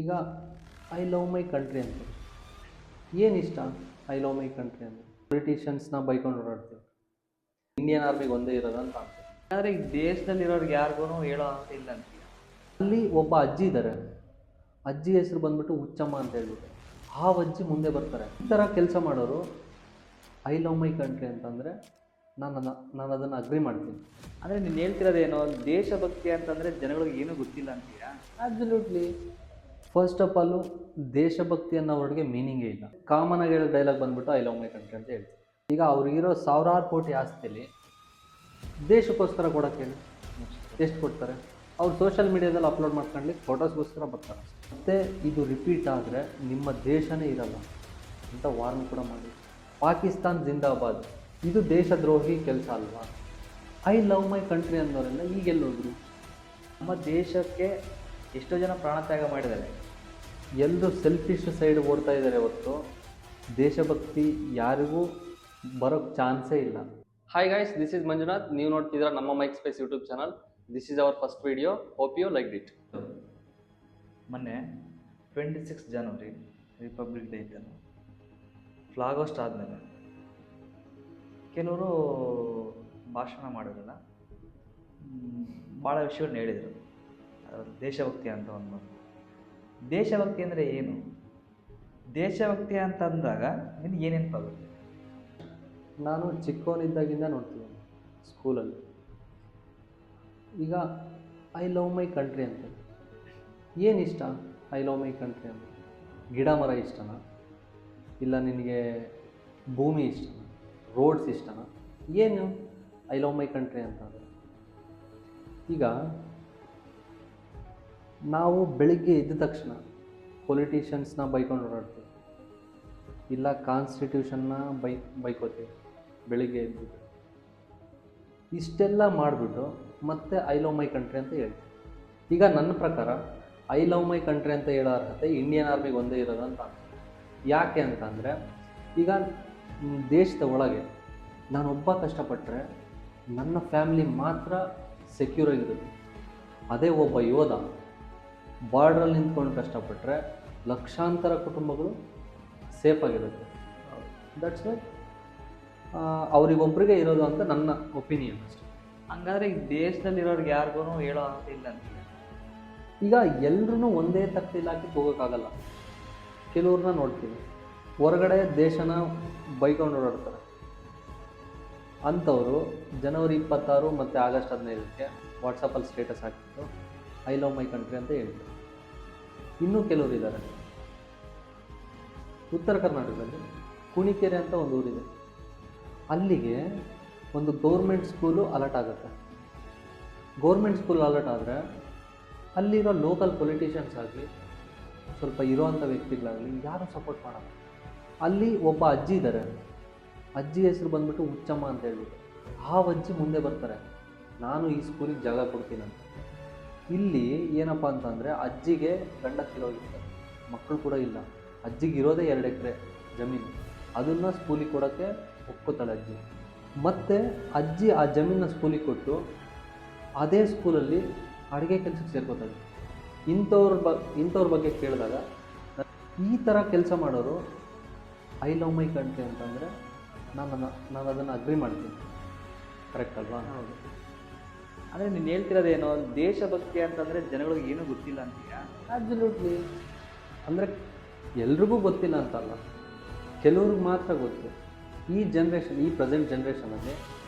ಈಗ I love my country ಅಂತ ಏನು ಇಷ್ಟ? ಐ ಲವ್ ಮೈ ಕಂಟ್ರಿ ಅಂದರೆ ಪೊಲಿಟಿಷಿಯನ್ಸ್ನ ಬೈಕೊಂಡು ಓಡಾಡ್ತೀವಿ. ಇಂಡಿಯನ್ ಆರ್ಮಿಗೆ ಒಂದೇ ಇರೋದಂತ ಅಂತ. ಆದರೆ ಈ ದೇಶದಲ್ಲಿರೋರ್ಗೆ ಯಾರಿಗೂ ಹೇಳೋ ಅಂತ ಇಲ್ಲ ಅಂತೀಯ. ಅಲ್ಲಿ ಒಬ್ಬ ಅಜ್ಜಿ ಇದ್ದಾರೆ. ಅಜ್ಜಿ ಹೆಸರು ಬಂದ್ಬಿಟ್ಟು ಹುಚ್ಚಮ್ಮ ಅಂತ ಹೇಳ್ಬಿಟ್ಟು ಆ ಅಜ್ಜಿ ಮುಂದೆ ಬರ್ತಾರೆ. ಈ ಥರ ಕೆಲಸ ಮಾಡೋರು ಐ ಲವ್ ಮೈ ಕಂಟ್ರಿ ಅಂತಂದರೆ ನಾನು ಅದನ್ನು ಅಗ್ರಿ ಮಾಡ್ತೀನಿ. ಅಂದರೆ ನೀನು ಹೇಳ್ತಿರೋದೇನೋ ದೇಶಭಕ್ತಿ ಅಂತಂದರೆ ಜನಗಳಿಗೆ ಏನೂ ಗೊತ್ತಿಲ್ಲ ಅಂತೀಯಾ? ಆಬ್ಸಲ್ಯೂಟ್ಲಿ. ಫಸ್ಟ್ ಆಫ್ ಆಲು ದೇಶಭಕ್ತಿ ಅನ್ನೋ ವರ್ಡ್ಗೆ ಮೀನಿಂಗೇ ಇಲ್ಲ. ಕಾಮನ್ ಆಗಿ ಹೇಳೋ ಡೈಲಾಗ್ ಬಂದ್ಬಿಟ್ಟು ಐ ಲವ್ ಮೈ ಕಂಟ್ರಿ ಅಂತ ಹೇಳ್ತೀವಿ. ಈಗ ಅವ್ರಿಗಿರೋ ಸಾವಿರಾರು ಕೋಟಿ ಆಸ್ತಿಲಿ ದೇಶಕ್ಕೋಸ್ಕರ ಕೊಡೋಕ್ಕೆ ಹೇಳಿ ಎಷ್ಟು ಕೊಡ್ತಾರೆ? ಅವ್ರು ಸೋಷಿಯಲ್ ಮೀಡಿಯಾದಲ್ಲಿ ಅಪ್ಲೋಡ್ ಮಾಡ್ಕೊಂಡ್ಲಿ ಫೋಟೋಸ್ಗೋಸ್ಕರ ಬರ್ತಾರೆ. ಮತ್ತು ಇದು ರಿಪೀಟ್ ಆದರೆ ನಿಮ್ಮ ದೇಶನೇ ಇರಲ್ಲ ಅಂತ ವಾರ್ನ್ ಕೂಡ ಮಾಡಿ. ಪಾಕಿಸ್ತಾನ್ ಜಿಂದಾಬಾದ್ ಇದು ದೇಶದ್ರೋಹಿ ಕೆಲಸ ಅಲ್ವಾ? ಐ ಲವ್ ಮೈ ಕಂಟ್ರಿ ಅನ್ನೋರೆಲ್ಲ ಈಗೆಲ್ಲೋದ್ರು? ನಮ್ಮ ದೇಶಕ್ಕೆ ಎಷ್ಟೋ ಜನ ಪ್ರಾಣತ್ಯಾಗ ಮಾಡಿದ್ದಾರೆ. ಎಲ್ಲರೂ ಸೆಲ್ಫಿಶ್ ಸೈಡ್ ಓಡ್ತಾ ಇದ್ದಾರೆ ಹೊರತು ದೇಶಭಕ್ತಿ ಯಾರಿಗೂ ಬರೋಕ್ಕೆ ಚಾನ್ಸೇ ಇಲ್ಲ. Hi guys, this is Manjunath. ನೀವು ನೋಡ್ತಿದ್ದೀರಾ ನಮ್ಮ mic space YouTube channel. This is our first video. Hope you like it. ಮೊನ್ನೆ 26 ಜನವರಿ ರಿಪಬ್ಲಿಕ್ ಡೇ ಇತ್ತಲ್ಲ, ಫ್ಲಾಗ್ ಹೋಸ್ಟ್ ಆದಮೇಲೆ ಕೆಲವರು ಭಾಷಣ ಮಾಡೋದಲ್ಲ, ಭಾಳ ವಿಷಯಗಳನ್ನ ಹೇಳಿದರು. ಅದರಲ್ಲಿ ದೇಶಭಕ್ತಿ ಅಂತ ಒಂದು ದೇಶಭಕ್ತಿ ಅಂದರೆ ಏನು? ದೇಶಭಕ್ತಿ ಅಂತ ಅಂದಾಗ ನಿನಗೆ ಏನು ನೆನಪಾಗುತ್ತೆ? ನಾನು ಚಿಕ್ಕವನಿದ್ದಾಗಿಂದ ನೋಡ್ತೀನಿ ಸ್ಕೂಲಲ್ಲಿ. ಈಗ ಐ ಲವ್ ಮೈ ಕಂಟ್ರಿ ಅಂತ ಏನು ಇಷ್ಟ? ಐ ಲವ್ ಮೈ ಕಂಟ್ರಿ ಅಂತ ಗಿಡ ಮರ ಇಷ್ಟನಾ? ಇಲ್ಲ ನಿನಗೆ ಭೂಮಿ ಇಷ್ಟನಾ? ರೋಡ್ಸ್ ಇಷ್ಟನಾ? ಏನು ಐ ಲವ್ ಮೈ ಕಂಟ್ರಿ ಅಂತ? ಈಗ ನಾವು ಬೆಳಿಗ್ಗೆ ಎದ್ದ ತಕ್ಷಣ ಪೊಲಿಟಿಷಿಯನ್ಸ್ನ ಬೈಕೊಂಡು ಓಡಾಡ್ತೀವಿ, ಇಲ್ಲ ಕಾನ್ಸ್ಟಿಟ್ಯೂಷನ್ನ ಬೈಕೋತೀವಿ ಬೆಳಿಗ್ಗೆ ಎದ್ಬಿಟ್ಟು. ಇಷ್ಟೆಲ್ಲ ಮಾಡಿಬಿಟ್ಟು ಮತ್ತೆ ಐ ಲವ್ ಮೈ ಕಂಟ್ರಿ ಅಂತ ಹೇಳ್ತೀವಿ. ಈಗ ನನ್ನ ಪ್ರಕಾರ ಐ ಲವ್ ಮೈ ಕಂಟ್ರಿ ಅಂತ ಹೇಳೋ ಅರ್ಹತೆ ಇಂಡಿಯನ್ ಆರ್ಮಿಗೆ ಒಂದೇ ಇರೋದಂತ. ಯಾಕೆ ಅಂತಂದರೆ ಈಗ ದೇಶದ ಒಳಗೆ ನಾನೊಬ್ಬ ಕಷ್ಟಪಟ್ಟರೆ ನನ್ನ ಫ್ಯಾಮಿಲಿ ಮಾತ್ರ ಸೆಕ್ಯೂರ್ ಆಗಿರುತ್ತೆ. ಅದೇ ಒಬ್ಬ ಯೋಧ ಬಾರ್ಡ್ರಲ್ಲಿ ನಿಂತ್ಕೊಂಡು ಕಷ್ಟಪಟ್ಟರೆ ಲಕ್ಷಾಂತರ ಕುಟುಂಬಗಳು ಸೇಫಾಗಿರುತ್ತೆ. ದಟ್ಸ್ ವೈ ಅವರಿಗೊಬ್ಬರಿಗೆ ಇರೋದು ಅಂತ ನನ್ನ ಒಪಿನಿಯನ್ ಅಷ್ಟೆ. ಹಂಗಾದ್ರೆ ಈ ದೇಶದಲ್ಲಿರೋರ್ಗೆ ಯಾರಿಗೂ ಹೇಳೋ ಅಂತ ಇಲ್ಲ ಅಂತೀಯ? ಈಗ ಎಲ್ಲರೂ ಒಂದೇ ತಕ್ಕಲ್ಲಿ ಹಾಕಿ ಹೋಗೋಕ್ಕಾಗಲ್ಲ. ಕೆಲವ್ರನ್ನ ನೋಡ್ತೀವಿ ಹೊರಗಡೆ ದೇಶನ ಬೈಕೊಂಡು ಓಡಾಡ್ತಾರೆ. ಅಂಥವರು ಜನವರಿ 26 ಮತ್ತು ಆಗಸ್ಟ್ 15ಕ್ಕೆ ವಾಟ್ಸಪ್ಪಲ್ಲಿ ಸ್ಟೇಟಸ್ ಹಾಕಿದ್ದು ಐ ಲವ್ ಮೈ ಕಂಟ್ರಿ ಅಂತ ಹೇಳ್ತಾರೆ. ಇನ್ನೂ ಕೆಲವರು ಇದ್ದಾರೆ. ಉತ್ತರ ಕರ್ನಾಟಕದಲ್ಲಿ ಕುಣಿಕೆರೆ ಅಂತ ಒಂದು ಊರಿದೆ. ಅಲ್ಲಿಗೆ ಒಂದು ಗೌರ್ಮೆಂಟ್ ಸ್ಕೂಲು ಅಲರ್ಟ್ ಆಗುತ್ತೆ. ಗೌರ್ಮೆಂಟ್ ಸ್ಕೂಲ್ ಅಲರ್ಟ್ ಆದರೆ ಅಲ್ಲಿರೋ ಲೋಕಲ್ ಪೊಲಿಟಿಷಿಯನ್ಸ್ ಆಗಲಿ, ಸ್ವಲ್ಪ ಇರೋವಂಥ ವ್ಯಕ್ತಿಗಳಾಗಲಿ ಯಾರೂ ಸಪೋರ್ಟ್ ಮಾಡಲ್ಲ. ಅಲ್ಲಿ ಒಬ್ಬ ಅಜ್ಜಿ ಇದ್ದಾರೆ. ಅಜ್ಜಿ ಹೆಸರು ಬಂದ್ಬಿಟ್ಟು ಹುಚ್ಚಮ್ಮ ಅಂತ ಹೇಳ್ಬಿಟ್ಟು ಆ ಅಜ್ಜಿ ಮುಂದೆ ಬರ್ತಾರೆ, ನಾನು ಈ ಸ್ಕೂಲಿಗೆ ಜಾಗ ಕೊಡ್ತೀನಿ ಅಂತ. ಇಲ್ಲಿ ಏನಪ್ಪ ಅಂತಂದರೆ ಅಜ್ಜಿಗೆ ಗಂಡ ತೀರೋಗಿರ್ತಾರೆ, ಮಕ್ಕಳು ಕೂಡ ಇಲ್ಲ. ಅಜ್ಜಿಗೆ ಇರೋದೇ 2 ಎಕರೆ ಜಮೀನು, ಅದನ್ನು ಸ್ಕೂಲಿಗೆ ಕೊಡೋಕ್ಕೆ ಒಪ್ಕೋತಾಳೆ ಅಜ್ಜಿ. ಮತ್ತು ಅಜ್ಜಿ ಆ ಜಮೀನನ್ನ ಸ್ಕೂಲಿಗೆ ಕೊಟ್ಟು ಅದೇ ಸ್ಕೂಲಲ್ಲಿ ಅಡುಗೆ ಕೆಲಸಕ್ಕೆ ಸೇರ್ಕೋತಾಳೆ. ಇಂಥವ್ರ ಬಗ್ಗೆ ಕೇಳಿದಾಗ ಈ ಥರ ಕೆಲಸ ಮಾಡೋರು ಐ ಲವ್ ಮೈ ಕಂಟ್ರಿ ಅಂತಂದರೆ ನಾನು ಅದನ್ನು ಅಗ್ರಿ ಮಾಡ್ತೀನಿ. ಕರೆಕ್ಟ್ ಅಲ್ವಾ? ಹೌದು. ಅಂದರೆ ನೀನು ಹೇಳ್ತಿರೋದೇನೋ ದೇಶಭಕ್ತಿ ಅಂತಂದರೆ ಜನಗಳಿಗೆ ಏನೂ ಗೊತ್ತಿಲ್ಲ ಅಂತೀಯಾ? ಆಬ್ಸಲ್ಯೂಟ್ಲಿ. ಅಂದರೆ ಎಲ್ರಿಗೂ ಗೊತ್ತಿಲ್ಲ ಅಂತಲ್ಲ, ಕೆಲವ್ರಿಗೆ ಮಾತ್ರ ಗೊತ್ತು. ಈ ಪ್ರೆಸೆಂಟ್ ಜನ್ರೇಷನಲ್ಲಿ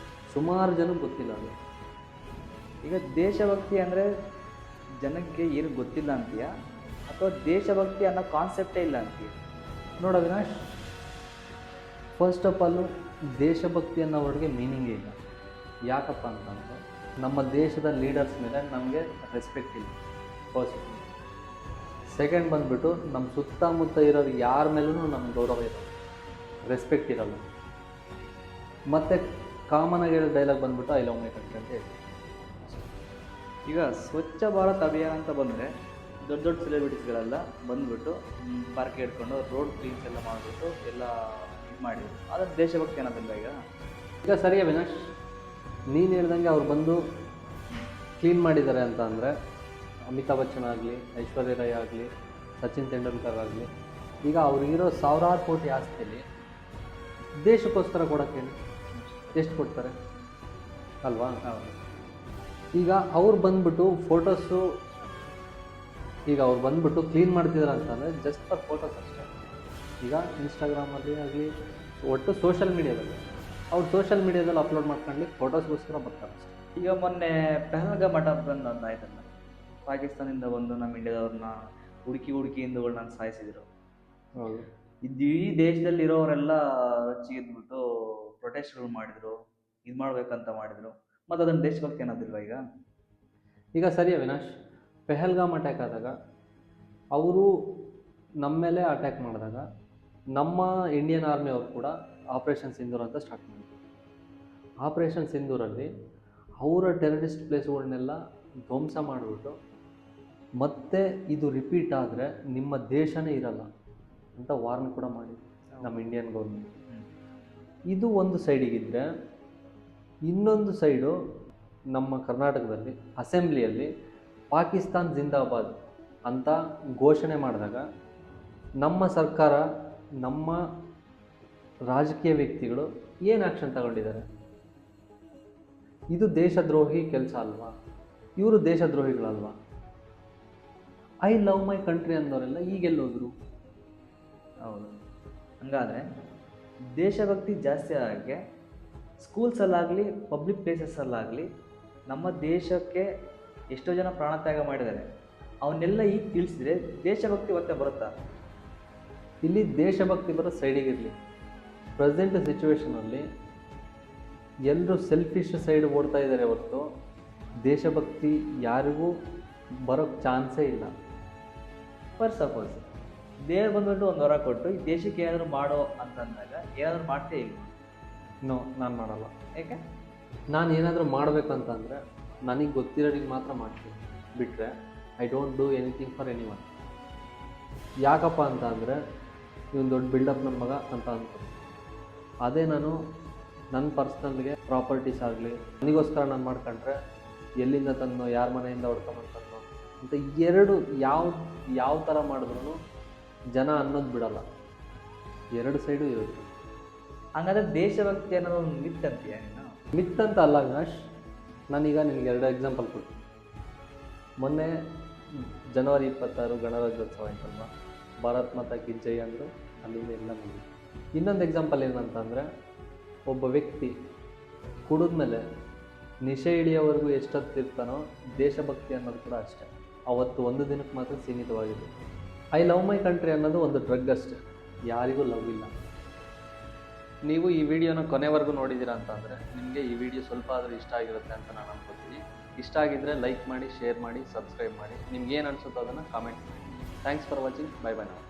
ಸುಮಾರು ಜನಕ್ಕೆ ಗೊತ್ತಿಲ್ಲ ಅದು. ಈಗ ದೇಶಭಕ್ತಿ ಅಂದರೆ ಜನಕ್ಕೆ ಏನು ಗೊತ್ತಿಲ್ಲ ಅಂತೀಯಾ, ಅಥವಾ ದೇಶಭಕ್ತಿ ಅನ್ನೋ ಕಾನ್ಸೆಪ್ಟೇ ಇಲ್ಲ ಅಂತೀಯ? ನೋಡ ಅವಿನಾಶ್, ಫಸ್ಟ್ ಆಫ್ ಆಲು ದೇಶಭಕ್ತಿ ಅನ್ನೋ ವರ್ಡ್ಗೆ ಮೀನಿಂಗೇ ಇಲ್ಲ. ಯಾಕಪ್ಪ ಅಂತಂದರೆ ನಮ್ಮ ದೇಶದ ಲೀಡರ್ಸ್ ಮೇಲೆ ನಮಗೆ ರೆಸ್ಪೆಕ್ಟ್ ಇಲ್ಲ ಫಸ್ಟ್. ಸೆಕೆಂಡ್ ಬಂದುಬಿಟ್ಟು ನಮ್ಮ ಸುತ್ತಮುತ್ತ ಇರೋರು ಯಾರ ಮೇಲೂ ನಮ್ಗೆ ಗೌರವ ಇರಲ್ಲ, ರೆಸ್ಪೆಕ್ಟ್ ಇರಲ್ಲ. ಮತ್ತು ಕಾಮನ್ ಆಗಿ ಹೇಳೋ ಡೈಲಾಗ್ ಬಂದ್ಬಿಟ್ಟು ಐ ಲವ್ ಮೈ ಕಂಟ್ರಿ ಅಂತ ಹೇಳಿ. ಈಗ ಸ್ವಚ್ಛ ಭಾರತ್ ಅಭಿಯಾನ ಅಂತ ಬಂದರೆ ದೊಡ್ಡ ದೊಡ್ಡ ಸೆಲೆಬ್ರಿಟೀಸ್ಗಳೆಲ್ಲ ಬಂದುಬಿಟ್ಟು ಪಾರ್ಕ್ ಹಿಡ್ಕೊಂಡು ರೋಡ್ ಕ್ಲೀನ್ಸ್ ಎಲ್ಲ ಮಾಡಿಬಿಟ್ಟು ಎಲ್ಲ ಇದು ಮಾಡಿದ್ರು. ಆದರೆ ದೇಶಭಕ್ತಿ ಅನ್ನೋದಿಲ್ಲ. ಈಗ ಸರಿ ಅವಿನಾಶ್, ನೀನು ಹೇಳ್ದಂಗೆ ಅವ್ರು ಬಂದು ಕ್ಲೀನ್ ಮಾಡಿದ್ದಾರೆ ಅಂತ ಅಂದರೆ ಅಮಿತಾಬ್ ಬಚ್ಚನ್ ಆಗಲಿ, ಐಶ್ವರ್ಯ ರೈ ಆಗಲಿ, ಸಚಿನ್ ತೆಂಡೂಲ್ಕರ್ ಆಗಲಿ, ಈಗ ಅವ್ರಿಗಿರೋ ಸಾವಿರಾರು ಕೋಟಿ ಆಸ್ತಿಯಲ್ಲಿ ದೇಶಕ್ಕೋಸ್ಕರ ಕೊಡೋಕ್ಕೆ ಎಷ್ಟು ಕೊಡ್ತಾರೆ ಅಲ್ವಾ? ಹೌದು. ಈಗ ಅವ್ರು ಬಂದ್ಬಿಟ್ಟು ಫೋಟೋಸು, ಈಗ ಅವ್ರು ಬಂದ್ಬಿಟ್ಟು ಕ್ಲೀನ್ ಮಾಡ್ತಿದ್ದಾರೆ ಅಂತಂದರೆ ಜಸ್ಟ್ ಫಾರ್ ಫೋಟೋಸ್ ಅಷ್ಟೇ. ಈಗ ಇನ್ಸ್ಟಾಗ್ರಾಮಲ್ಲಿ ಆಗಲಿ, ಒಟ್ಟು ಸೋಷಲ್ ಮೀಡಿಯಾದಲ್ಲಿ ಅವ್ರು ಸೋಷಲ್ ಮೀಡಿಯಾದಲ್ಲಿ ಅಪ್ಲೋಡ್ ಮಾಡ್ಕೊಂಡು ಫೋಟೋಸ್ಗೋಸ್ಕರ ಬರ್ತಾರೆ ಅಷ್ಟೇ. ಈಗ ಮೊನ್ನೆ ಪಹಲ್ಗಾಮ್ ಅಟ್ಯಾಕ್ ಬಂದು ಒಂದು ಆಯ್ತಲ್ಲ, ಪಾಕಿಸ್ತಾನದಿಂದ ಬಂದು ನಮ್ಮ ಇಂಡಿಯಾದವ್ರನ್ನ ಹುಡುಕಿ ಹಿಂದೂಗಳನ್ನ ಸಾಯಿಸಿದ್ರು. ಹೌದು. ಇಡೀ ದೇಶದಲ್ಲಿ ಇರೋರೆಲ್ಲ ರೊಚ್ಚಿಗೆದ್ಬಿಟ್ಟು ಪ್ರೊಟೆಸ್ಟ್ಗಳು ಮಾಡಿದ್ರು, ಇದು ಮಾಡ್ಬೇಕಂತ ಮಾಡಿದ್ರು. ಮತ್ತು ಅದನ್ನು ದೇಶಭಕ್ತಿ ಅನ್ನೋದಿಲ್ವ ಈಗ ಸರಿ ಅವಿನಾಶ್, ಪೆಹಲ್ಗಾಮ್ ಅಟ್ಯಾಕ್ ಆದಾಗ ಅವರು ನಮ್ಮ ಮೇಲೆ ಅಟ್ಯಾಕ್ ಮಾಡಿದಾಗ ನಮ್ಮ ಇಂಡಿಯನ್ ಆರ್ಮಿ ಅವರು ಕೂಡ ಆಪ್ರೇಷನ್ ಸಿಂಧೂರ್ ಅಂತ ಸ್ಟಾರ್ಟ್ ಮಾಡಿದ್ರು. ಆಪ್ರೇಷನ್ ಸಿಂಧೂರಲ್ಲಿ ಅವರ ಟೆರರಿಸ್ಟ್ ಪ್ಲೇಸ್ಗಳನ್ನೆಲ್ಲ ಧ್ವಂಸ ಮಾಡಿಬಿಟ್ಟು ಮತ್ತೆ ಇದು ರಿಪೀಟ್ ಆದರೆ ನಿಮ್ಮ ದೇಶನೇ ಇರಲ್ಲ ಅಂತ ವಾರ್ನ್ ಕೂಡ ಮಾಡಿದ್ರು ನಮ್ಮ ಇಂಡಿಯನ್ ಗೌರ್ಮೆಂಟ್. ಇದು ಒಂದು ಸೈಡಿಗಿದ್ದರೆ, ಇನ್ನೊಂದು ಸೈಡು ನಮ್ಮ ಕರ್ನಾಟಕದಲ್ಲಿ ಅಸೆಂಬ್ಲಿಯಲ್ಲಿ ಪಾಕಿಸ್ತಾನ್ ಜಿಂದಾಬಾದ್ ಅಂತ ಘೋಷಣೆ ಮಾಡಿದಾಗ ನಮ್ಮ ಸರ್ಕಾರ, ನಮ್ಮ ರಾಜಕೀಯ ವ್ಯಕ್ತಿಗಳು ಏನು ಆ್ಯಕ್ಷನ್ ತಗೊಂಡಿದ್ದಾರೆ? ಇದು ದೇಶದ್ರೋಹಿ ಕೆಲಸ ಅಲ್ವಾ? ಇವರು ದೇಶದ್ರೋಹಿಗಳಲ್ವಾ? ಐ ಲವ್ ಮೈ ಕಂಟ್ರಿ ಅಂದವರೆಲ್ಲ ಈಗೆಲ್ಲೋದ್ರು? ಹೌದು. ಹಂಗಾದರೆ ದೇಶಭಕ್ತಿ ಜಾಸ್ತಿ ಆಗೋಕ್ಕೆ ಸ್ಕೂಲ್ಸಲ್ಲಾಗಲಿ ಪಬ್ಲಿಕ್ ಪ್ಲೇಸಸ್ಸಲ್ಲಾಗಲಿ ನಮ್ಮ ದೇಶಕ್ಕೆ ಎಷ್ಟೋ ಜನ ಪ್ರಾಣತ್ಯಾಗ ಮಾಡಿದ್ದಾರೆ, ಅವನ್ನೆಲ್ಲ ಈಗ ತಿಳಿಸಿದ್ರೆ ದೇಶಭಕ್ತಿ ಒತ್ತೆ ಬರುತ್ತಾ? ಇಲ್ಲಿ ದೇಶಭಕ್ತಿ ಬರೋ ಸೈಡಿಗಿರಲಿ. ಪ್ರೆಸೆಂಟ್ ಸಿಚುವೇಶನಲ್ಲಿ ಎಲ್ಲರೂ ಸೆಲ್ಫಿಶ್ ಸೈಡ್ ಓಡ್ತಾ ಇದ್ದಾರೆ ಹೊರತು ದೇಶಭಕ್ತಿ ಯಾರಿಗೂ ಬರೋಕ್ಕೆ ಚಾನ್ಸೇ ಇಲ್ಲ. ಫಾರ್ ಸಪೋಸ್ ದೇವ್ರು ಬಂದ್ಬಿಟ್ಟು ಒಂದು ಹೊರ ಕೊಟ್ಟು ಈ ದೇಶಕ್ಕೆ ಏನಾದರೂ ಮಾಡೋ ಅಂತಂದಾಗ ಏನಾದರೂ ಮಾಡ್ತೇ ಇಲ್ಲ. ನೋ, ನಾನು ಮಾಡಲ್ಲ. ಯಾಕೆ? ನಾನು ಏನಾದರೂ ಮಾಡಬೇಕಂತಂದರೆ ನನಗೆ ಗೊತ್ತಿರೋರಿಗೆ ಮಾತ್ರ ಮಾಡ್ತೀನಿ, ಬಿಟ್ಟರೆ I don't do anything for any one. ಯಾಕಪ್ಪ ಅಂತ ಅಂದರೆ ಇವನು ದೊಡ್ಡ ಬಿಲ್ಡಪ್ ನನ್ನ ಮಗ ಅಂತ ಅನ್ಕೊಂಡು ಅದೇ ನಾನು ನನ್ನ ಪರ್ಸ್ನಲ್ಗೆ ಪ್ರಾಪರ್ಟೀಸ್ ಆಗಲಿ ನನಗೋಸ್ಕರ ನಾನು ಮಾಡ್ಕೊಂಡ್ರೆ ಎಲ್ಲಿಂದ ತಂದು ಯಾರ ಮನೆಯಿಂದ ಹೊಡ್ಕೊಂಬಂತಂದು ಅಂತ ಎರಡು ಯಾವ ಥರ ಮಾಡಿದ್ರು ಜನ ಅನ್ನೋದು ಬಿಡಲ್ಲ. ಎರಡು ಸೈಡು ಇರುತ್ತೆ. ಹಂಗಾದ್ರೆ ದೇಶಭಕ್ತಿ ಅನ್ನೋದು ಒಂದು ಮಿತ್ ಅಂತೀಯ ನೀನು? ಮಿತ್ ಅಂತ ಅಲ್ಲ ಅವಿನಾಶ್, ನಾನೀಗ ನಿನಗೆ 2 ಎಕ್ಸಾಂಪಲ್ ಕೊಡ್ತೀನಿ. ಮೊನ್ನೆ ಜನವರಿ 26 ಗಣರಾಜ್ಯೋತ್ಸವ ಆಯ್ತಲ್ವ, ಭಾರತ್ ಮಾತಾ ಕಿ ಜೈ ಅಂದರು, ಅಲ್ಲಿಂದ ಎಲ್ಲ ಬಂದಿದೆ. ಇನ್ನೊಂದು ಎಕ್ಸಾಂಪಲ್ ಏನಂತಂದರೆ, ಒಬ್ಬ ವ್ಯಕ್ತಿ ಕುಡಿದ್ಮೇಲೆ ನಿಶೆ ಹಿಡಿಯೋವರೆಗೂ ಎಷ್ಟೊತ್ತಿರ್ತಾನೋ ದೇಶಭಕ್ತಿ ಅನ್ನೋದು ಕೂಡ ಅಷ್ಟೇ. ಅವತ್ತು ಒಂದು ದಿನಕ್ಕೆ ಮಾತ್ರ ಸೀಮಿತವಾಗಿದೆ. ಐ ಲವ್ ಮೈ ಕಂಟ್ರಿ ಅನ್ನೋದು ಒಂದು ಡ್ರಗ್ ಅಷ್ಟೇ, ಯಾರಿಗೂ ಲವ್ ಇಲ್ಲ. ನೀವು ಈ ವಿಡಿಯೋನ ಕೊನೆವರೆಗೂ ನೋಡಿದ್ದೀರಾ ಅಂತಂದರೆ ನಿಮಗೆ ಈ ವಿಡಿಯೋ ಸ್ವಲ್ಪ ಆದರೂ ಇಷ್ಟ ಆಗಿರುತ್ತೆ ಅಂತ ನಾನು ಅನ್ಕೋತೀನಿ. ಇಷ್ಟ ಆಗಿದ್ದರೆ ಲೈಕ್ ಮಾಡಿ, ಶೇರ್ ಮಾಡಿ, ಸಬ್ಸ್ಕ್ರೈಬ್ ಮಾಡಿ. ನಿಮ್ಗೇನು ಅನಿಸುತ್ತೋ ಅದನ್ನು ಕಾಮೆಂಟ್ ಮಾಡಿ. Thanks for watching. Bye bye ನಾವು.